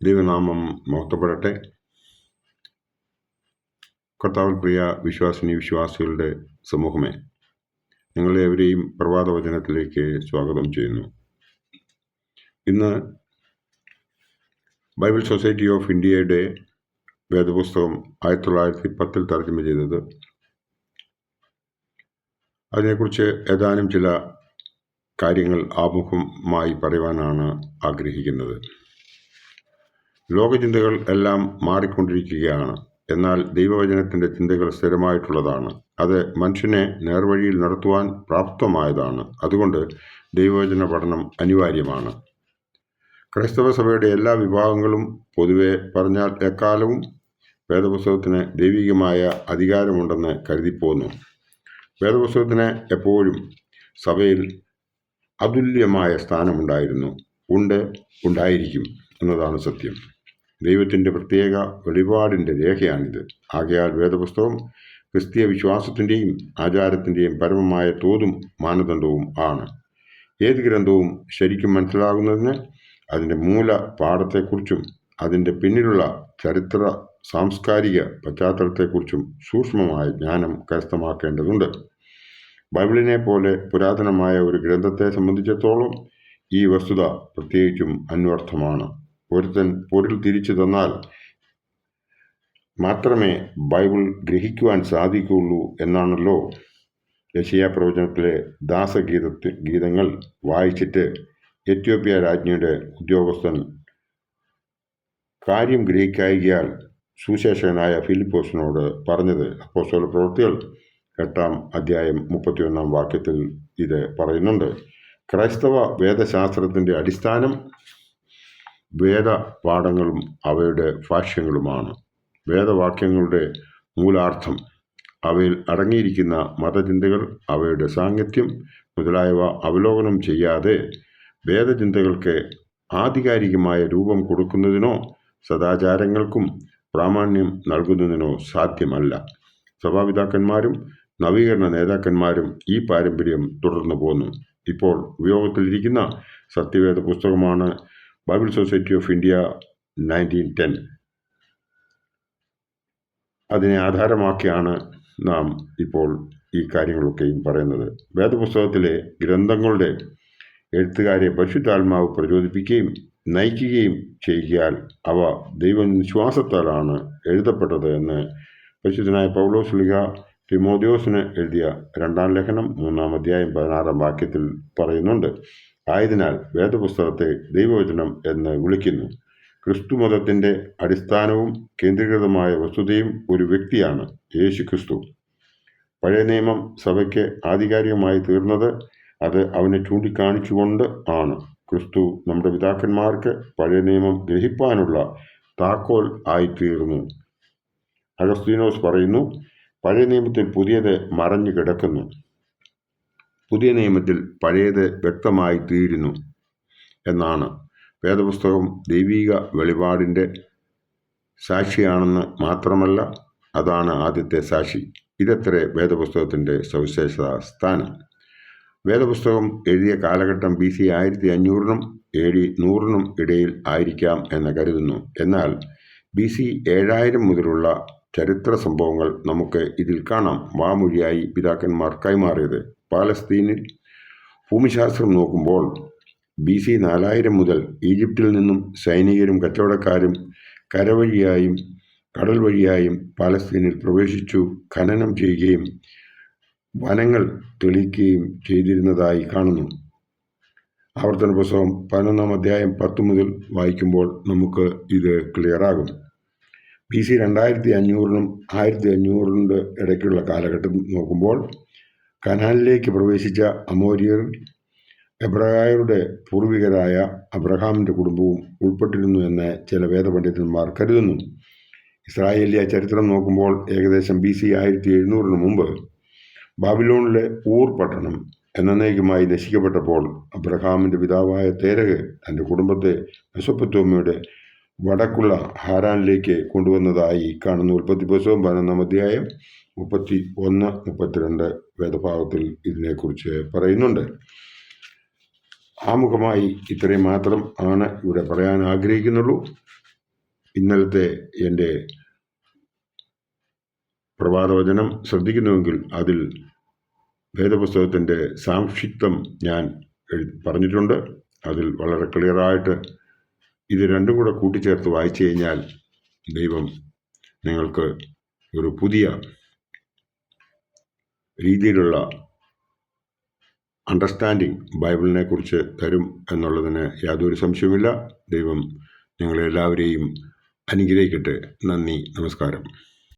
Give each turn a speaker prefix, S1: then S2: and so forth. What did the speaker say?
S1: ദൈവനാമം മഹത്വപ്പെടട്ടെ. കർത്താവിൽ പ്രിയ വിശ്വാസികളുടെ സമൂഹമേ, നിങ്ങളെവരെയും പ്രഭാതവചനത്തിലേക്ക് സ്വാഗതം ചെയ്യുന്നു. ഇന്ന് ബൈബിൾ സൊസൈറ്റി ഓഫ് ഇന്ത്യയുടെ വേദപുസ്തകം 1910 തർജ്ജമ ചെയ്തത്. അതിനെക്കുറിച്ച് ഏതാനും ചില കാര്യങ്ങൾ ആമുഖമായി പറയുവാനാണ് ആഗ്രഹിക്കുന്നത്. ലോകചിന്തകൾ എല്ലാം മാറിക്കൊണ്ടിരിക്കുകയാണ്. എന്നാൽ ദൈവവചനത്തിൻ്റെ ചിന്തകൾ സ്ഥിരമായിട്ടുള്ളതാണ്. അത് മനുഷ്യനെ നേർവഴിയിൽ നടത്തുവാൻ പ്രാപ്തമായതാണ്. അതുകൊണ്ട് ദൈവവചന പഠനം അനിവാര്യമാണ്. ക്രൈസ്തവ സഭയുടെ എല്ലാ വിഭാഗങ്ങളും പൊതുവെ പറഞ്ഞാൽ എക്കാലവും വേദപുസ്തകത്തിന് ദൈവികമായ അധികാരമുണ്ടെന്ന് കരുതിപ്പോന്നു. വേദപുസ്തകത്തിന് എപ്പോഴും സഭയിൽ അതുല്യമായ സ്ഥാനമുണ്ടായിരുന്നു, ഉണ്ടായിരിക്കും എന്നതാണ് സത്യം. ദൈവത്തിൻ്റെ പ്രത്യേക വെളിപാടിൻ്റെ രേഖയാണിത്. ആകയാൽ വേദപുസ്തകം ക്രിസ്തീയ വിശ്വാസത്തിൻ്റെയും ആചാരത്തിൻ്റെയും പരമമായ തോതും മാനദണ്ഡവും ആണ്. ഏത് ഗ്രന്ഥവും ശരിക്കും മനസ്സിലാകുന്നതിന് അതിൻ്റെ മൂല പാഠത്തെക്കുറിച്ചും അതിൻ്റെ പിന്നിലുള്ള ചരിത്ര സാംസ്കാരിക പശ്ചാത്തലത്തെക്കുറിച്ചും സൂക്ഷ്മമായ ജ്ഞാനം കരസ്ഥമാക്കേണ്ടതുണ്ട്. ബൈബിളിനെ പോലെ പുരാതനമായ ഒരു ഗ്രന്ഥത്തെ സംബന്ധിച്ചിടത്തോളം ഈ വസ്തുത പ്രത്യേകിച്ചും അന്വർത്ഥമാണ്. ഒരുത്തൻ പൊരുൾ തിരിച്ചു തന്നാൽ മാത്രമേ ബൈബിൾ ഗ്രഹിക്കുവാൻ സാധിക്കുകയുള്ളൂ എന്നാണല്ലോ യെശയ്യാ പ്രവചനത്തിലെ ഗീതങ്ങൾ വായിച്ചിട്ട് എത്യോപ്യ രാജ്ഞിയുടെ ഉദ്യോഗസ്ഥൻ കാര്യം ഗ്രഹിക്കായികയാൽ സുശേഷകനായ ഫിലിപ്പോസിനോട് പറഞ്ഞത്. അപ്പോസ്തല പ്രവൃത്തികൾ 8-ാം അധ്യായം 31-ാം വാക്യത്തിൽ ഇത് പറയുന്നുണ്ട്. ക്രൈസ്തവ വേദശാസ്ത്രത്തിൻ്റെ അടിസ്ഥാനം വേദപാഠങ്ങളും അവയുടെ ഭാഷ്യങ്ങളുമാണ്. വേദവാക്യങ്ങളുടെ മൂലാർത്ഥം, അവയിൽ അടങ്ങിയിരിക്കുന്ന മതചിന്തകൾ, അവയുടെ സാങ്കത്യം മുതലായവ അവലോകനം ചെയ്യാതെ വേദചിന്തകൾക്ക് ആധികാരികമായ രൂപം കൊടുക്കുന്നതിനോ സദാചാരങ്ങൾക്കും പ്രാമാണ്യം നൽകുന്നതിനോ സാധ്യമല്ല. സഭാപിതാക്കന്മാരും നവീകരണ നേതാക്കന്മാരും ഈ പാരമ്പര്യം തുടർന്നു പോന്നു. ഇപ്പോൾ ഉപയോഗത്തിലിരിക്കുന്ന സത്യവേദ പുസ്തകമാണ് ബൈബിൾ സൊസൈറ്റി ഓഫ് ഇന്ത്യ 1910. അതിനെ ആധാരമാക്കിയാണ് നാം ഇപ്പോൾ ഈ കാര്യങ്ങളൊക്കെയും പറയുന്നത്. വേദപുസ്തകത്തിലെ ഗ്രന്ഥങ്ങളുടെ എഴുത്തുകാരെ പരിശുദ്ധാത്മാവ് പ്രചോദിപ്പിക്കുകയും നയിക്കുകയും ചെയ്യാൽ അവ ദൈവവിശ്വാസത്താലാണ് എഴുതപ്പെട്ടത് എന്ന് പരിശുദ്ധനായ പൗലോസ് ശ്ലീഹ തിമോഥെയോസിന് എഴുതിയ 2-ാം ലേഖനം 3-ാം അധ്യായം 16-ാം വാക്യത്തിൽ പറയുന്നുണ്ട്. ആയതിനാൽ വേദപുസ്തകത്തെ ദൈവവചനം എന്ന് വിളിക്കുന്നു. ക്രിസ്തുമതത്തിൻ്റെ അടിസ്ഥാനവും കേന്ദ്രീകൃതമായ വസ്തുതയും ഒരു വ്യക്തിയാണ്, യേശു ക്രിസ്തു. പഴയ നിയമം സഭയ്ക്ക് ആധികാരികമായി തീർന്നത് അത് അവനെ ചൂണ്ടിക്കാണിച്ചുകൊണ്ട് ആണ്. ക്രിസ്തു നമ്മുടെ പിതാക്കന്മാർക്ക് പഴയ നിയമം ഗ്രഹിപ്പാനുള്ള താക്കോൽ ആയിത്തീർന്നു. അഗസ്തീനോസ് പറയുന്നു, പഴയ നിയമത്തിൽ പുതിയത് മറഞ്ഞു കിടക്കുന്നു, പുതിയ നിയമത്തിൽ പഴയത് വ്യക്തമായി തീരുന്നു എന്നാണ്. വേദപുസ്തകം ദൈവിക വെളിപാടിൻ്റെ സാക്ഷിയാണെന്ന് മാത്രമല്ല, അതാണ് ആദ്യത്തെ സാക്ഷി. ഇതത്രേ വേദപുസ്തകത്തിൻ്റെ സവിശേഷത സ്ഥാനം. വേദപുസ്തകം എഴുതിയ കാലഘട്ടം BC 1500-നും AD 100-നും ഇടയിൽ ആയിരിക്കാം എന്ന് കരുതുന്നു. എന്നാൽ BC 7000 മുതലുള്ള ചരിത്ര സംഭവങ്ങൾ നമുക്ക് ഇതിൽ കാണാം. വാമൊഴിയായി പിതാക്കന്മാർ കൈമാറിയത്. പാലസ്തീനിൽ ഭൂമിശാസ്ത്രം നോക്കുമ്പോൾ BC 4000 മുതൽ ഈജിപ്തിൽ നിന്നും സൈനികരും കച്ചവടക്കാരും കരവഴിയായും കടൽ വഴിയായും പാലസ്തീനിൽ പ്രവേശിച്ചു ഖനനം ചെയ്യുകയും വനങ്ങൾ തെളിക്കുകയും ചെയ്തിരുന്നതായി കാണുന്നു. ആവർത്തന പുസ്തകം 11-ാം അധ്യായം 10 മുതൽ വായിക്കുമ്പോൾ നമുക്ക് ഇത് ക്ലിയറാകും. BC 2500-നും 1500-ന്റെ ഇടയ്ക്കുള്ള കാലഘട്ടം നോക്കുമ്പോൾ കനാനിലേക്ക് പ്രവേശിച്ച അമോര്യർ എബ്രായരുടെ പൂർവികരായ അബ്രഹാമിൻ്റെ കുടുംബവും ഉൾപ്പെട്ടിരുന്നു എന്ന് ചില വേദപണ്ഡിതന്മാർ കരുതുന്നു. ഇസ്രായേലിയ ചരിത്രം നോക്കുമ്പോൾ ഏകദേശം BC 1700-ന് മുമ്പ് ബാബിലോണിലെ ഊർ പട്ടണം എന്നേക്കുമായി നശിക്കപ്പെട്ടപ്പോൾ അബ്രഹാമിൻ്റെ പിതാവായ തേരഹ് തൻ്റെ കുടുംബത്തെ മെസൊപ്പൊത്താമ്യയുടെ വടക്കുള്ള ഹാരാനിലേക്ക് കൊണ്ടുവന്നതായി കാണുന്നു. ഉൽപ്പത്തി പുസ്തകം 11-ാം അധ്യായം 31-32 വേദഭാഗത്തിൽ ഇതിനെക്കുറിച്ച് പറയുന്നുണ്ട്. ആമുഖമായി ഇത്രയും മാത്രം ആണ് ഇവിടെ പറയാൻ ആഗ്രഹിക്കുന്നുള്ളൂ. ഇന്നലത്തെ എൻ്റെ പ്രഭാതവചനം ശ്രദ്ധിക്കുന്നുവെങ്കിൽ അതിൽ വേദപുസ്തകത്തിൻ്റെ സാംക്ഷിത്വം ഞാൻ പറഞ്ഞിട്ടുണ്ട്. അതിൽ വളരെ ക്ലിയറായിട്ട് ഇത് രണ്ടും കൂടെ കൂട്ടിച്ചേർത്ത് വായിച്ചു കഴിഞ്ഞാൽ ദൈവം നിങ്ങൾക്ക് ഒരു പുതിയ രീതിയിലുള്ള അണ്ടർസ്റ്റാൻഡിങ് ബൈബിളിനെ കുറിച്ച് തരും എന്നുള്ളതിന് യാതൊരു സംശയവുമില്ല. ദൈവം നിങ്ങളെല്ലാവരെയും അനുഗ്രഹിക്കട്ടെ. നന്ദി, നമസ്കാരം.